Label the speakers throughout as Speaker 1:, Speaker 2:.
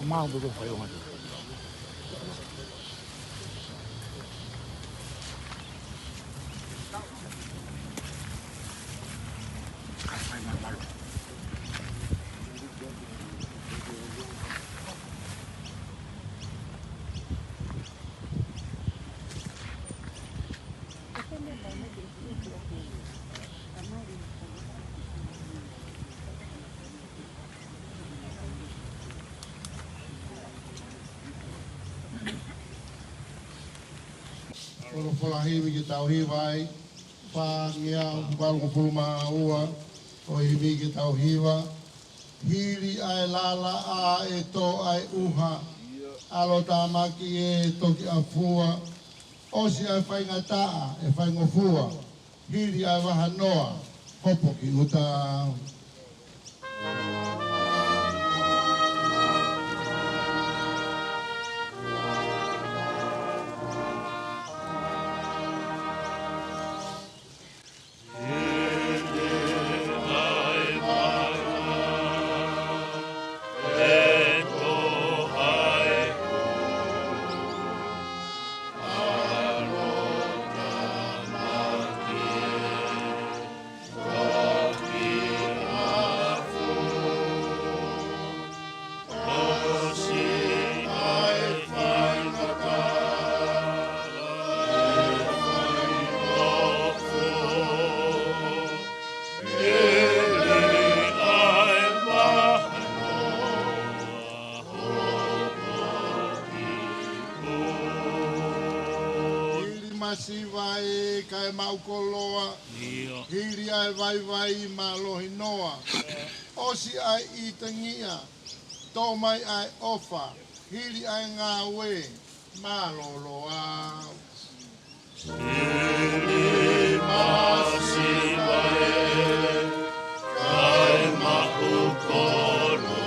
Speaker 1: 마음도 좀 허용하죠.
Speaker 2: Olo hiwi ki tau hiwai, wha ngia upalu kupuluma ua, o hiwi ki tau hiwa, hiri ai lala a e to ai uha, alo tamaki e toki a fua, osi ai whainga taa e whaingo fua, hiri ai waha noa, hopo ki uta. masi vai kai maukoloa. Hiri ai vai ma lohi noa. Osi ai I tangia. Tō mai ai ofa. Hiri ai ngā we. Ma loloa. Hiri masi vai kai maukoloa.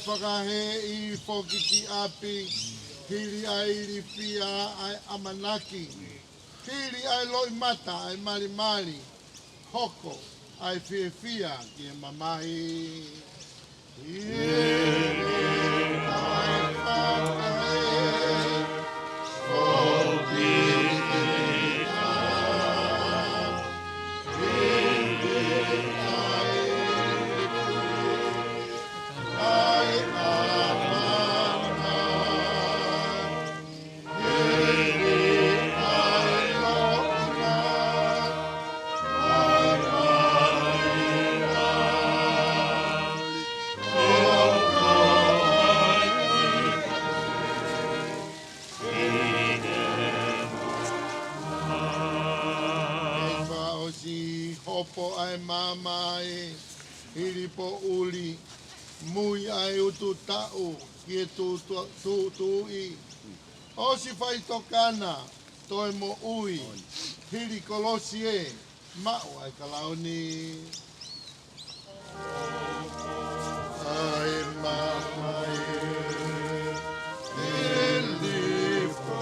Speaker 2: Whakahe I whokiki api, hiri ai ripia ai amanaki, hiri ai loi mata ai mari, hoko ai whiwhia ki mamahi. Hiri ai whakahe, whokiki Hopo ai mamai, hiri po uli, mui ai utu tau, kie tu I. Osi faitokana, toi mo ui, hiri kolosi e, mau ai kalaoni. Ai mamai, hiri po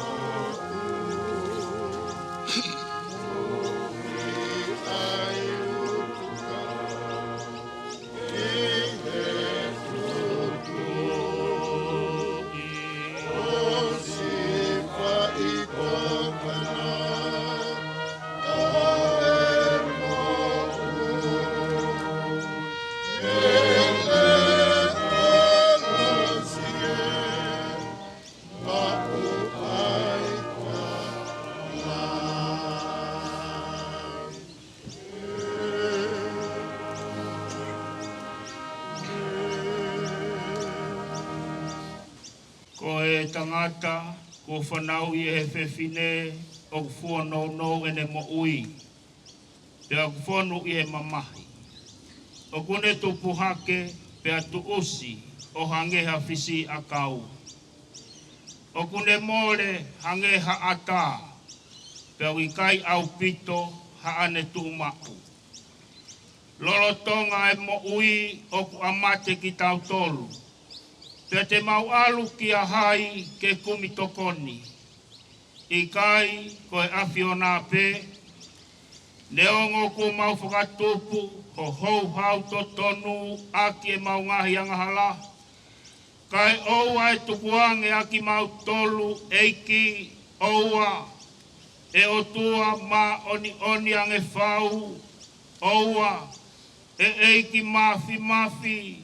Speaker 3: tangata ko Finau I he whewhine o whuano ene mo ui. Pea whuano I he mamahi. O kone tupu hake pea tu osi o hangeha whisi a kau. O kone more hangeha ata pea wikai au pito haane tu maku. Lolotonga e mo ui o ku amate ki tau tolu. Pea te mau alu ki a hai ke kumi tokoni. I kai koe awhiona pe. Neongo ko mau whakatupu ho hou hau to tonu aki e mau ngahi angahala. Kai oua e tukuange aki mau tolu eiki oua. E otua ma oni ange whau. Oua e eiki mafi.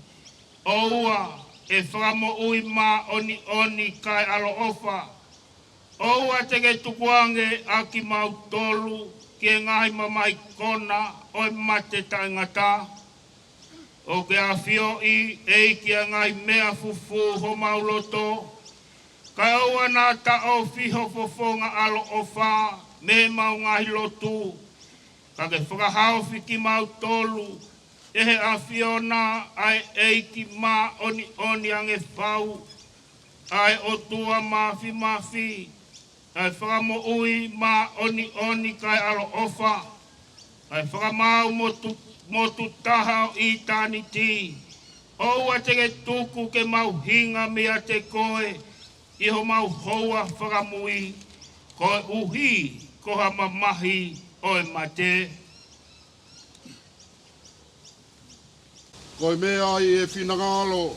Speaker 3: Oua e whamo ui ma oni kai alo ofa. Oua teke tukuange aki mau tolu ke ngai mamai kona oi mate taingata. O ke awhio I eiki a ngai mea fufu ho mauloto. Kai oua nā ta o fiho fofonga alo ofa me mau ngahi lotu. Ka ke whakahao whiki mau tolu. Ehe a whiona ai eiki ma oni ange whau. Ai o tua mafi. Ai whakamo ui ma oni kai alo ofa. Ai whakamau motu taha I tani ti. Oua teke tuku ke mau hinga mea te koe. Iho mau hoa whakamui. Koe uhi koha mamahi oi mate.
Speaker 2: Koe mea I e whinangalo,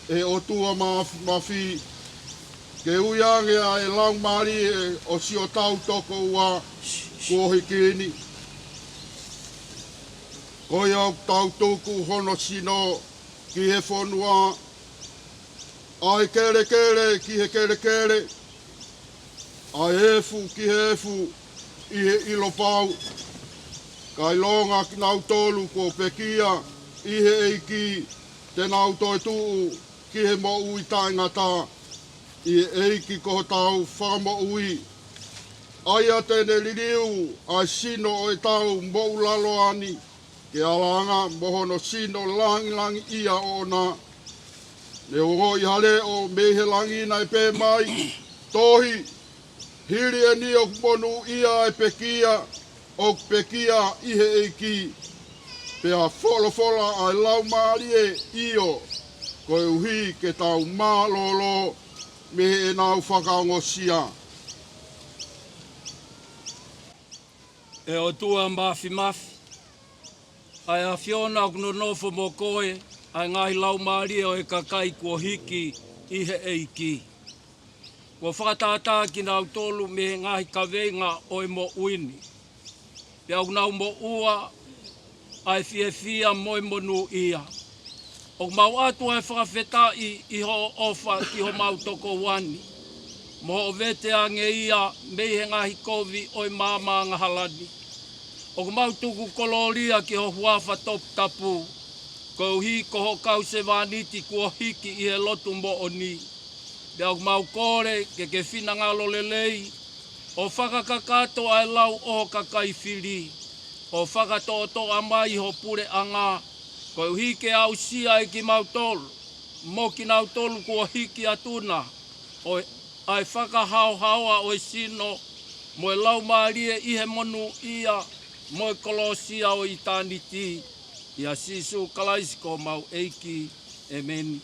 Speaker 2: e o tua mawhi, Ke uiange a e lang mari e o si o tau toko ua kuohi kini. Ko iau tau tuku hono sino ki he whonua. Ai kere kere ki he kere kere. Ai efu ki he efu I he ilo pau. Kai longa ki nau tolu ko pekia I he eiki te nau toi tuu ki he mo ui taingata. I he eiki ko tau whamo ui. Aia tene liliu ai sino o e tau mo ulalo ani. Ke alanga mohono sino langi langi ia o na. Ne o I hale o mehe langi nai pe mai. Tohi. Hiri e ni o monu ia e pekia. O pekia I he eiki. Pea fola ai lau maari e io. Ko e uhi ke tau mā lolo. Me e nau whakaongosia.
Speaker 4: E o tua mafi. Ai a whiona o kuno nofo mo koe, ai ngahi lau maari o e kakai kua hiki I he eiki. Kua whakatātā ki nau tolu me he ngahi kawenga o e mo uini. Pea nau mo ua, ai fia moi monu ia. O mau atu ai whakawhetai I ho ofa ki ho mau toko wani. Mo o vete ange ia me he ngahi kovi o e māma ngahalani. O mau tuku koloria ki ho huafa top tapu. Ko hi ko ho kau se vaniti kua hiki I he lotu mo o ni. Pea o mau kore ke whinangalo lelei. O whakakakato ai lau o kakai whiri. O whakatoto amai ho pure anga. Ko hi ke au sia ki mau tolu. Mo ki nau tolu kua hiki atuna. O ai whakahau haua o sino. Mo e lau maarie I he monu ia. Mo kolosia o I taniti. Ia sisu kalaisiko mau eiki. Amen.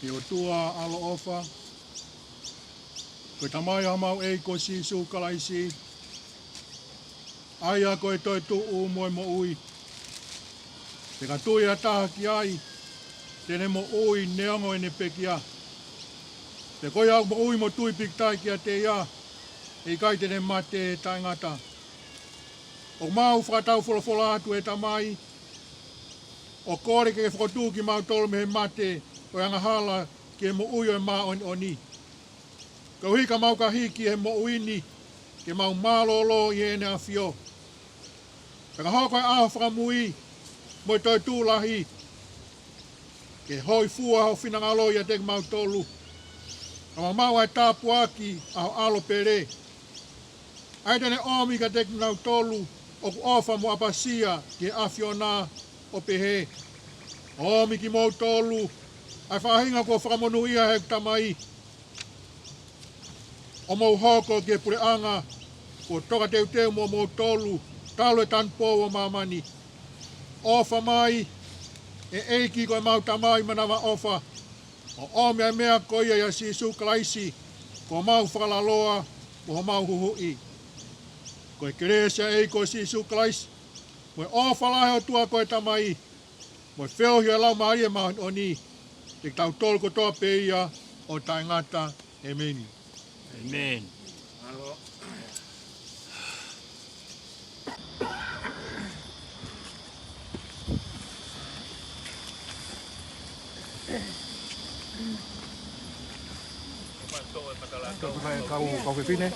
Speaker 1: Ki o tua alo ofa. Ko tamai ha mau eiko sisu kalaisi. Aia ko e toi tuu moi mo ui. Te ka tui a taha ki ai. Tene mo ui neongo ne pekia. Te koi au mo ui mo tui piktai ki a te ia. E kai tene mate tai ngata. O mau whakatau wholofola atu e tamai. O kore ke whakatū ki mau tolu me he mate. O anga hala ki mo ui o e maa o ni. Ka hui ka mau ka hiki he mo uini. Ke mau malolo I ene a fio. Ka hau kai aho whakamui. Mo I toi tūlahi. Ke hoi fua ho whinangalo I a te mau tolu. Ka mau ai tāpu aki aho alo pere. Ai tene omi ka te mau tolu. O ku ofa mo apasia ki awhiona o pehe. Omi ki mau tolu. Ai whahinga ko whakamonu ia he tamai. O mau hoko ki e pure anga. Ko toka teu mo mau tolu. Talo e tanpo o mamani. Ofa mai. E eiki ko e mau tamai manawa ofa. O omi ai mea ko ia ia sisu kalaisi. Ko mau whakalaloa. Ko mau huhui. Ko e keresia eiko sisu kalaisi. Mo e ofa lahe o tua ko e tamai. Mo e whiohi a lau maari e mahan o ni. Te tau tolu ko toa peia o tai ngata. Amen.
Speaker 3: Amen.
Speaker 1: Kau whiwhine.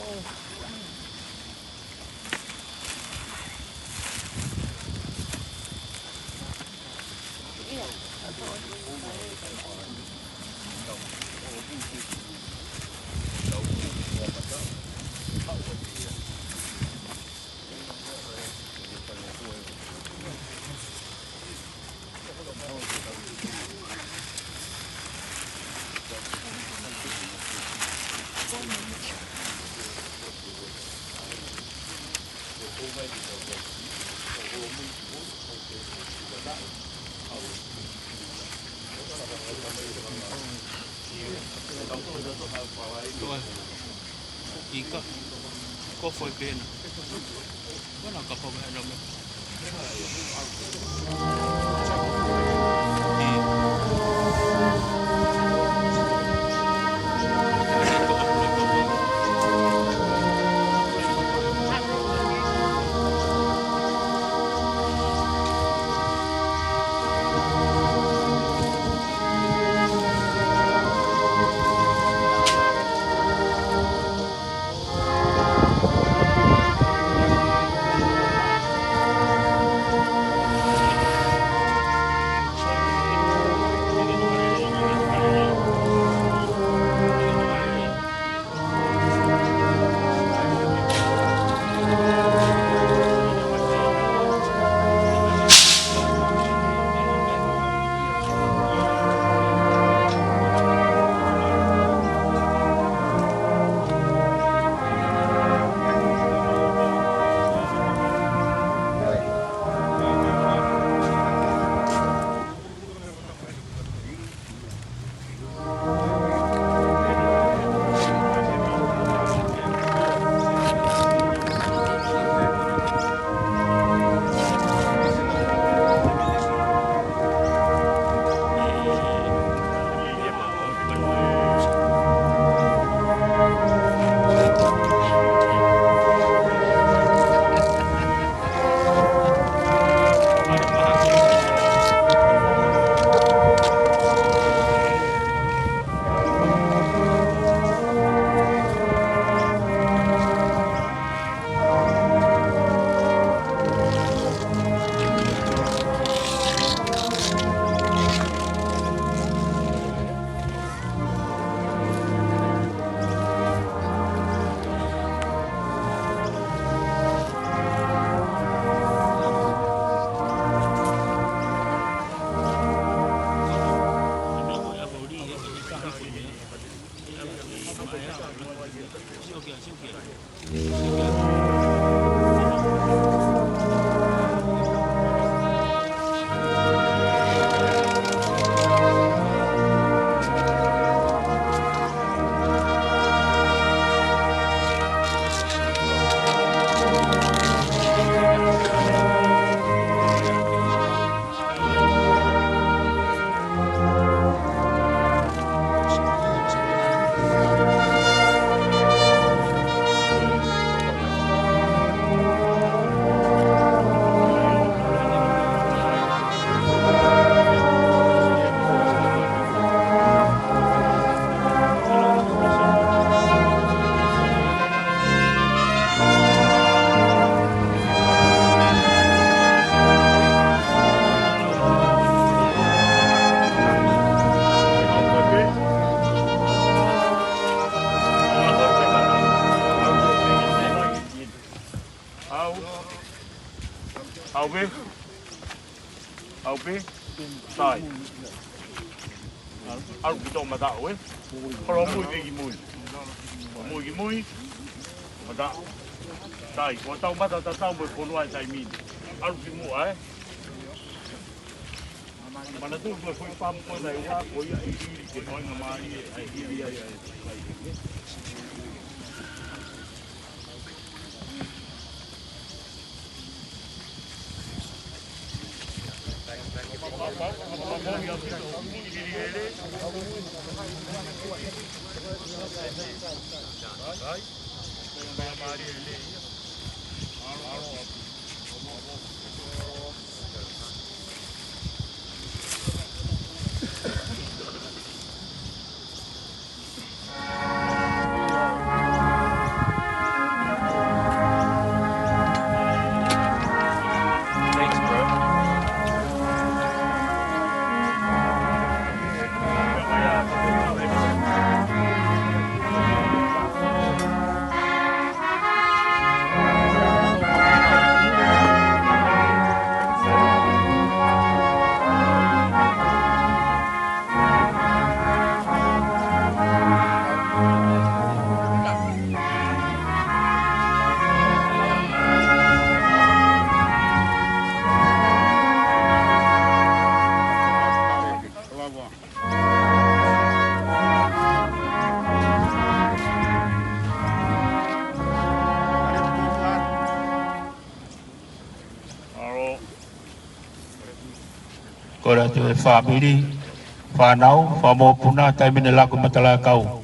Speaker 3: Ika, ko foi pena. Wala ka pa ba naman? pe. Au pe. Tai. Alu ki tō mata oe. Koro mui ki mui. Mui ki mui. Mata. Tai. Ko tau mata ta tau mo konua e tai mini. Alu ki mua e. Mana tu ko foi pam ko na ia ko ia i ke oi na mai ai ia ia.
Speaker 5: Kora te whamiri, whanau, whamopuna, taimine lako matala kau.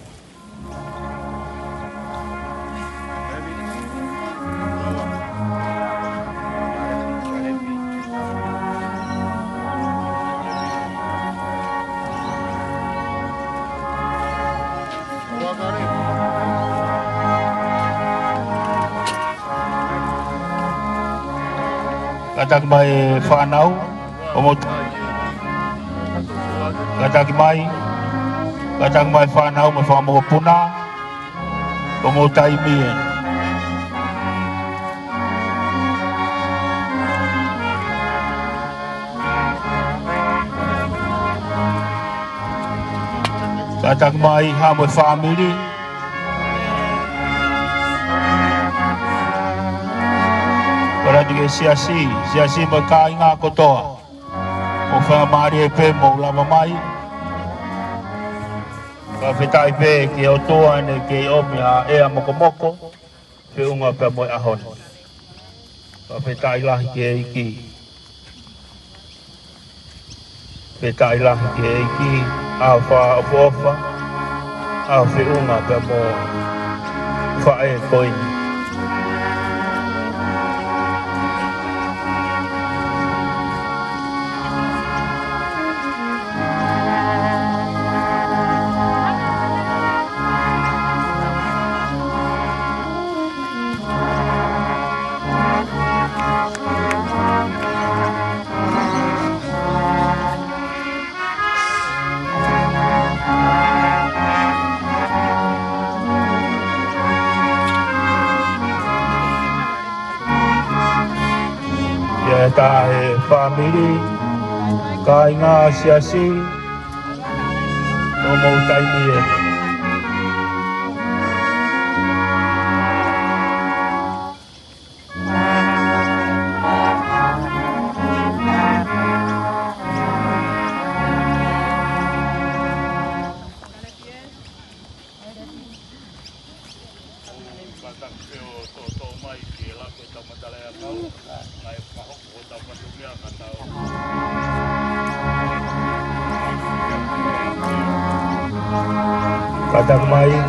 Speaker 5: Katak mai whanau, Katang mai whanau me whamopuna, o taimie. Katang mai ha me whamiri, Kora tige siasi me ka inga kotoa. O whamari e pe mo lama mai. Ka whetai pe ki o toa ne ki omi a ea moko. Pe unga pe mo ahon. Ka whetai lahi ki e iki. Whetai lahi ki e iki. A wha ofa. A whi unga pe mo wha e koini. Ta e whamiri, ka inga siasi, o mo taimi e.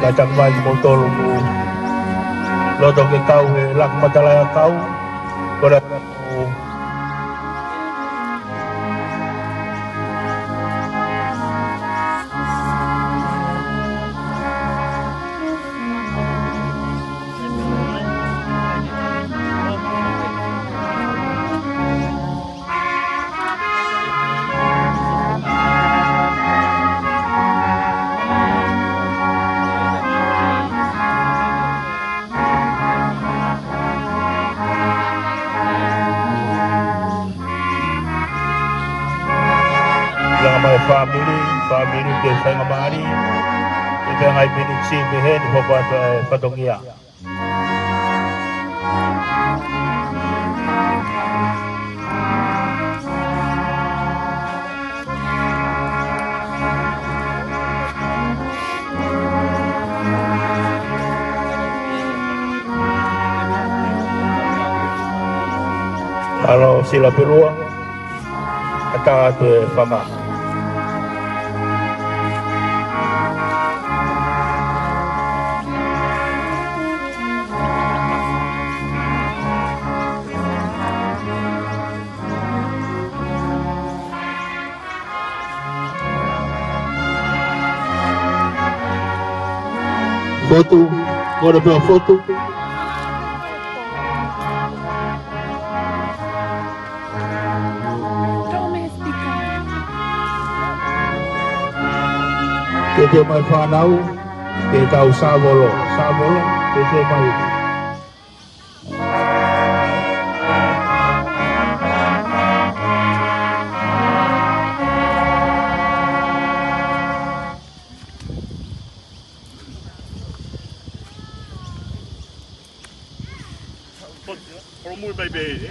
Speaker 5: Katang mai motor mu loto ke kau he lak matalaya kau kora mai family ke whainga maari, e te ngai pini tsi me he ni hopato e whatongia. Alo sila perua, ata atu e whanga. Foto, bora ver a foto. Que te mai Finau, que tau savolo, que te mai.
Speaker 1: Muy bebé.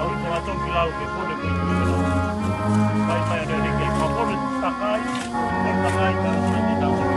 Speaker 5: Au te ato ki lau ke kone kui kuhira. Mai mai ane reke. Ka kone takai. Kone takai ka ane ni tau ki.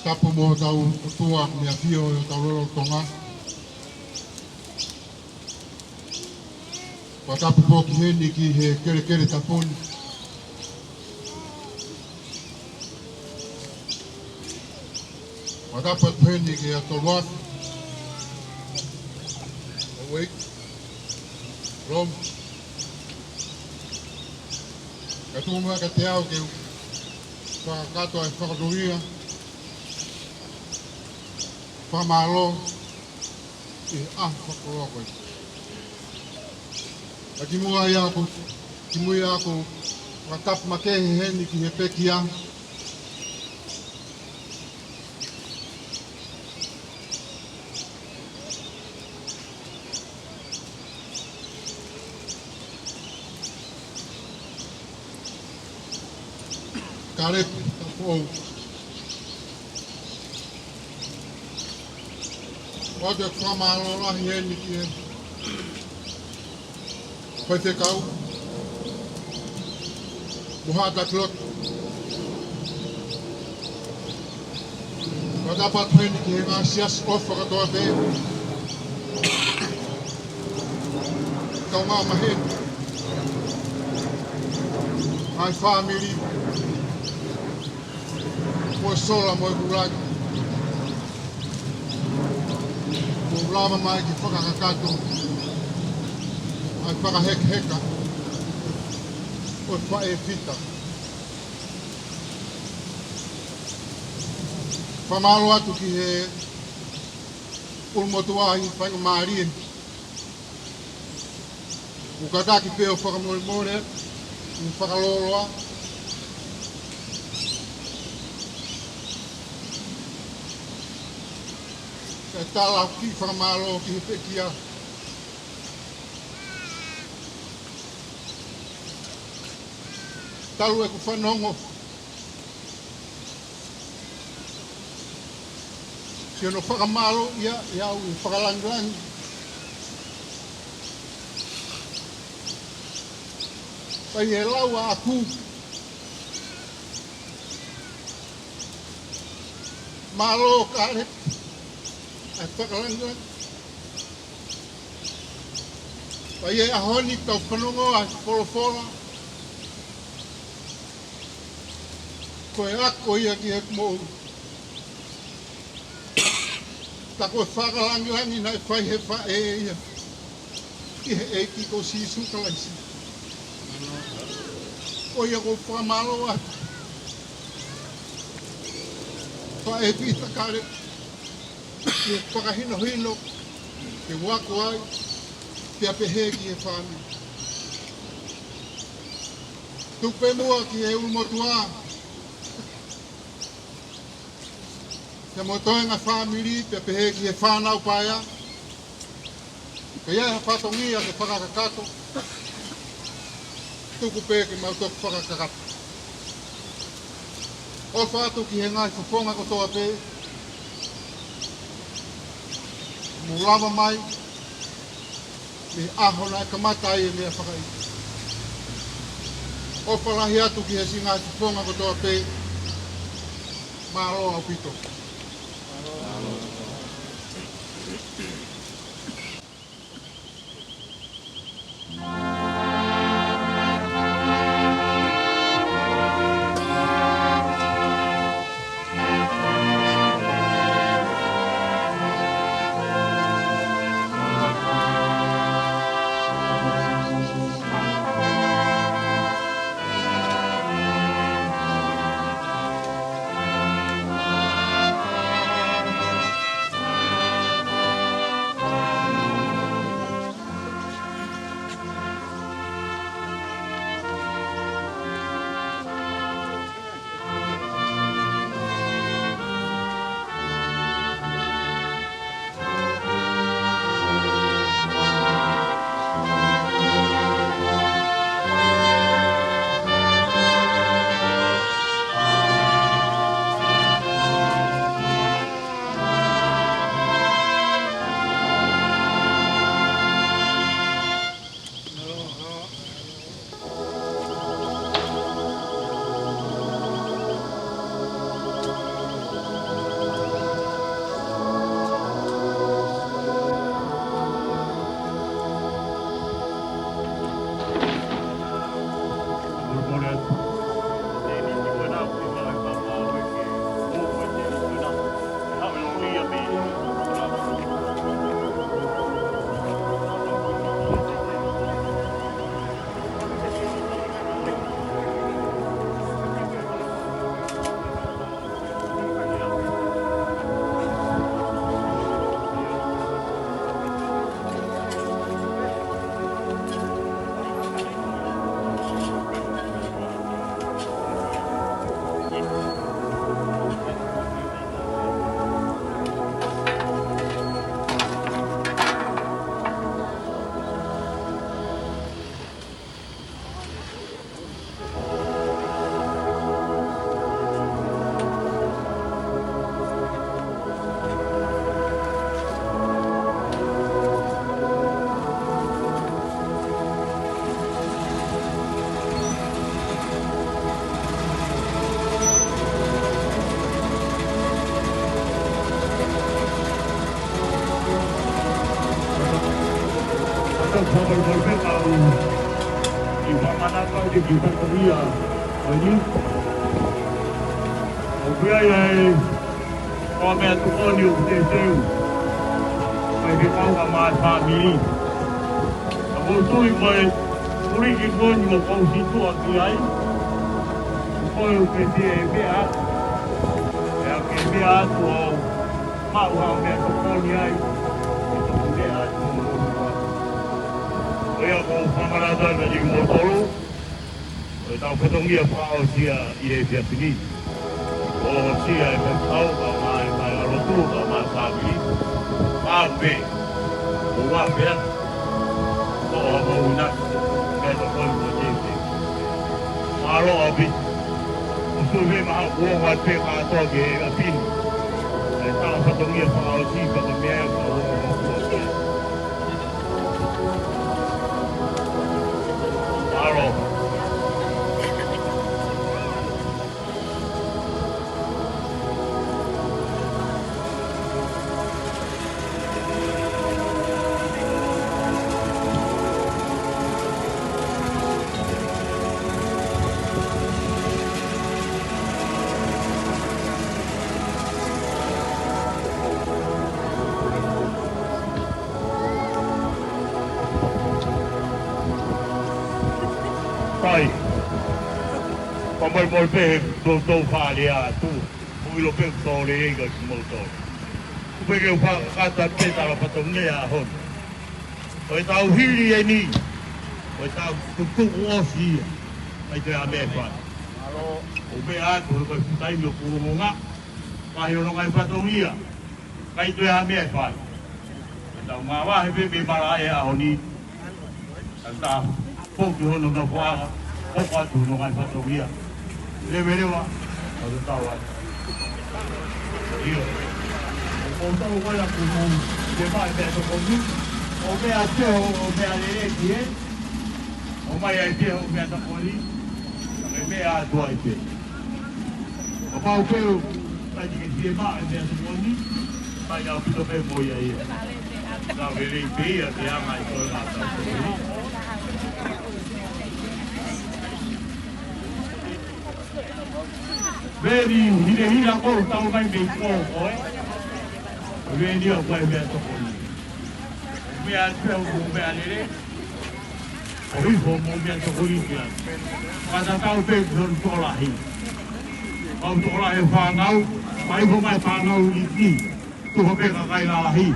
Speaker 2: Tapu mo tau tua mea fio o tau roro tonga. Wa tapu po ki heni ki he kere kere tapuni. Wa tapu heni ki a tolwat. Awake. Rom. Ka tumu ka te au ke whakakato ai whakadoria. Whamalo e whakoroa koe. A ki mua i ako whakatapu makehe heni ki he pekia. Kalepi, Taufoou. Wate whamalo lahi heni ki he Faitoka. Muhata klot. Wadapat heni ki he ngasias of whakatoa pe. Kau ngā mahen. Ai family. Mo sola mo kuragi. Mo lama mai ki whakakakato. Ai whakaheka. O whae whita. Whamalo atu ki he ulmotuahi whainga maarien. Ukataki peo whakamore, whakaloloa. E tala ki whakamalo ki he pekia. Talu e ku whanongo. Si ono whakamalo ia au i whakalangilangi. Pai e lau a aku. Malo Kalepi. Ai whakalangilangi. Pai e ahoni tau whanongo a wholofora. Koe ako ia ki he mou. Tako e whakalangilangi na e whai he whae ia. Ki he eiki ko sisu kalaisi. O ia ko whamalo atu. Wha e pita kare. Ia whakahino, te wako ai, te apehegi e whami. Tupe mua ki e umotua. Te motoenga whamiri, te apehegi e whanau paia. Ka ia ha patongia te whakakakato. Tuku pēki mau toku whakakakato. O whātu ki he ngai whaponga ko toa pē. Mulawa mai. Me ahona e kamatai e mea whakai. O whalahi atu ki he si ngai whaponga ko toa pē. Māroa o pito.
Speaker 5: Pai. Moimoi pe tau whaalea tu. Uilo pe tau le eiga ki mautou. Kupeke kata pe tala patongea hon. Oi tau hiri e ni. Oi tau tuku osi. Ai te ame whai. O me atu ko putai no kuronga. Kai ono kai patongia. Kai te ame whai. Tau mawa he pe mara e a honi. Tanta poki hono no wha. Poko atu no kai patongia. Le verewa. O te tau atu. Io. O tau koia kumo. Te mai mea to komu. O mea teo o mea lereki e. O mai ai teo o mea to kori. E mea atua i te. O pau peu. Tai tike tie maa e mea to kori. Tai au pito me moia i e. Tau vere i pia te ama i koe ngā tau kori. Veri hira kou tau mai mei kou koe. Veni o koe mea to kori. Mea teo o mea lere. O hifo mo mea to kori kia. Kata tau pe ton tolahi. Kau tolahi whanau. Mai ho mai whanau i ki. Tuho pe ka kai lahi.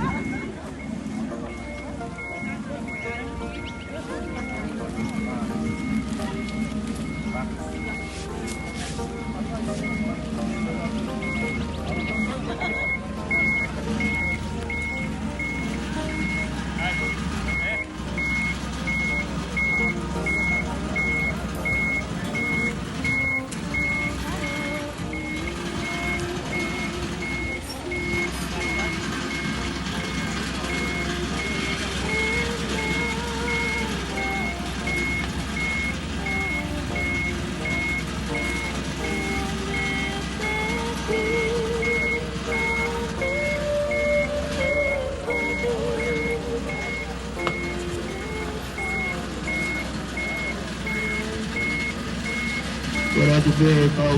Speaker 5: Ora tu pe kau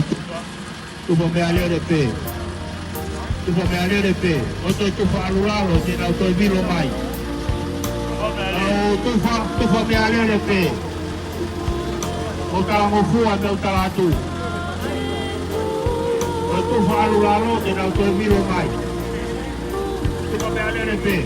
Speaker 5: tu po me ale de pe. Tu po me ale de pe. O to tu fa alulalo te na to vilo mai. O tu fa me ale de pe. O kala mo fua me o kala tu. O tu fa alulalo te na to vilo mai. Tu po me ale de pe.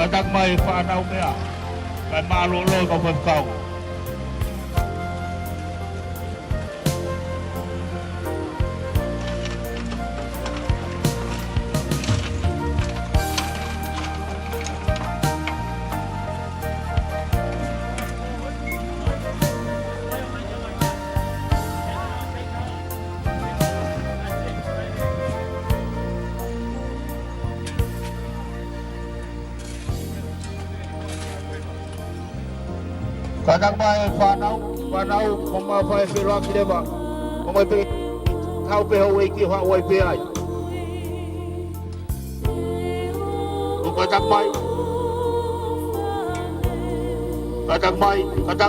Speaker 5: Kadang mai whanau mea, kai mālolo ka whakau. Kadang mai whanau, koma whae whiroa ki rewa. Koma pe tau pe hau eiki hoa oi pe ai. Kadang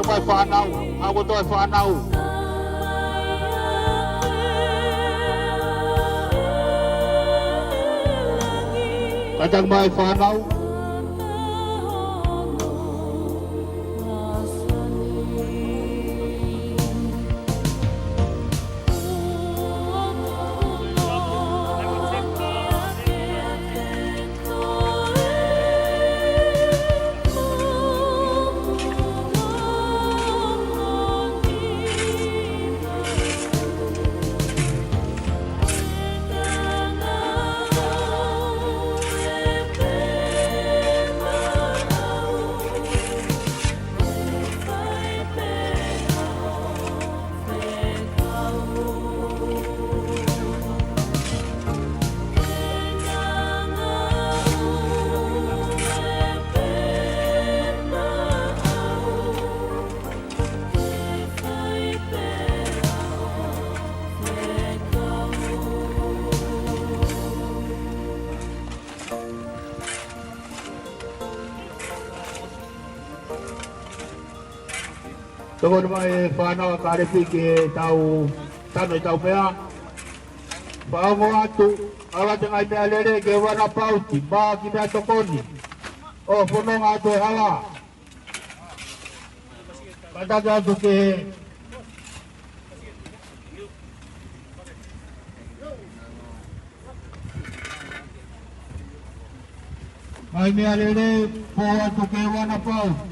Speaker 5: mai whanau, hawa toi whanau. Kadang mai whanau. Toko mai Finau Kalepi ke tau tano tau pea. Paongo atu ala te ngai mea lere ke wana pauti ba ki mea tokoni. O pononga atu e hala. Kataka atu ke ngai mea lere po atu ke wana pauti.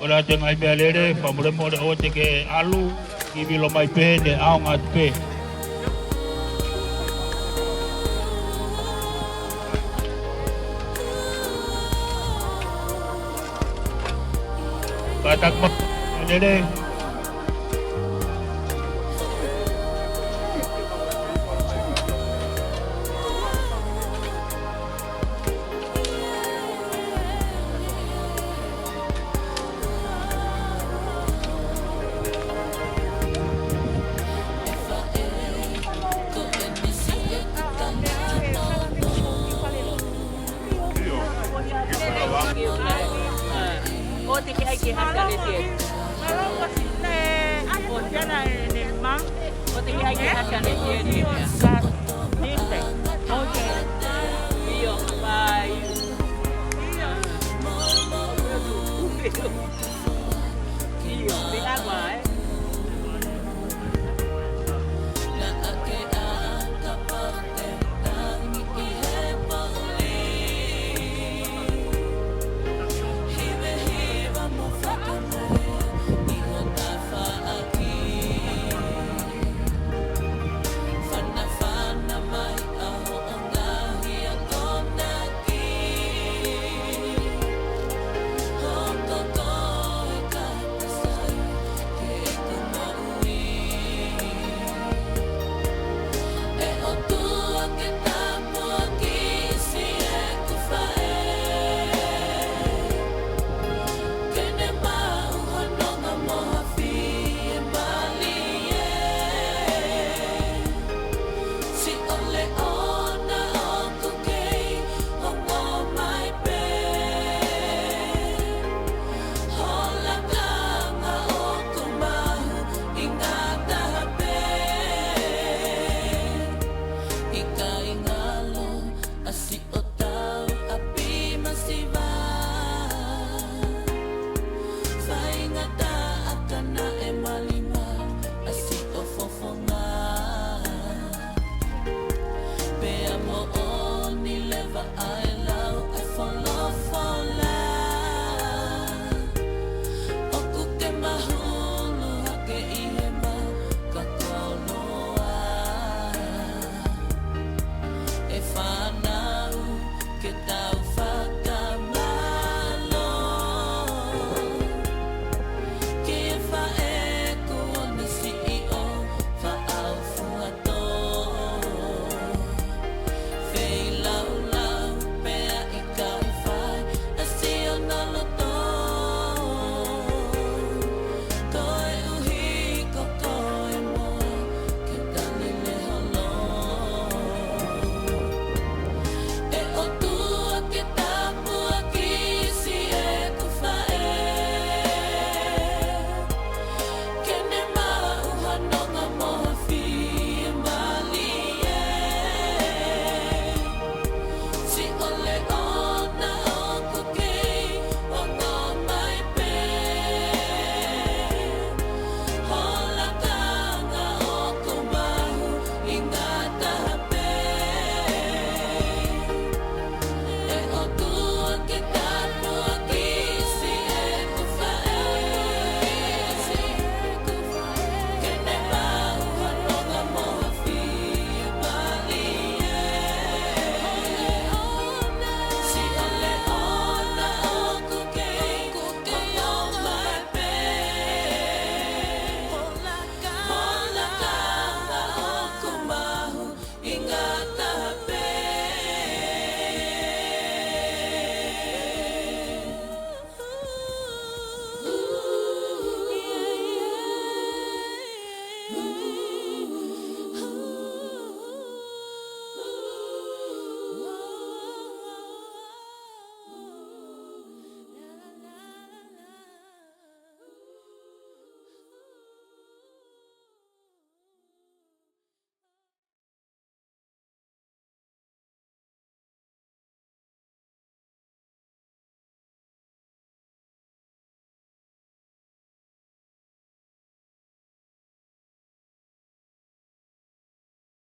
Speaker 3: Ora te ngai mea lere, whamure more o te ke alu, ki wilo mai pe, ne aonga pe. Katak mak lere.
Speaker 6: te ke ai ke Haitelenisia.
Speaker 7: Malonga si te o tēnā e ne mang.
Speaker 6: O te ke ai ke Haitelenisia ni mea.
Speaker 7: Ka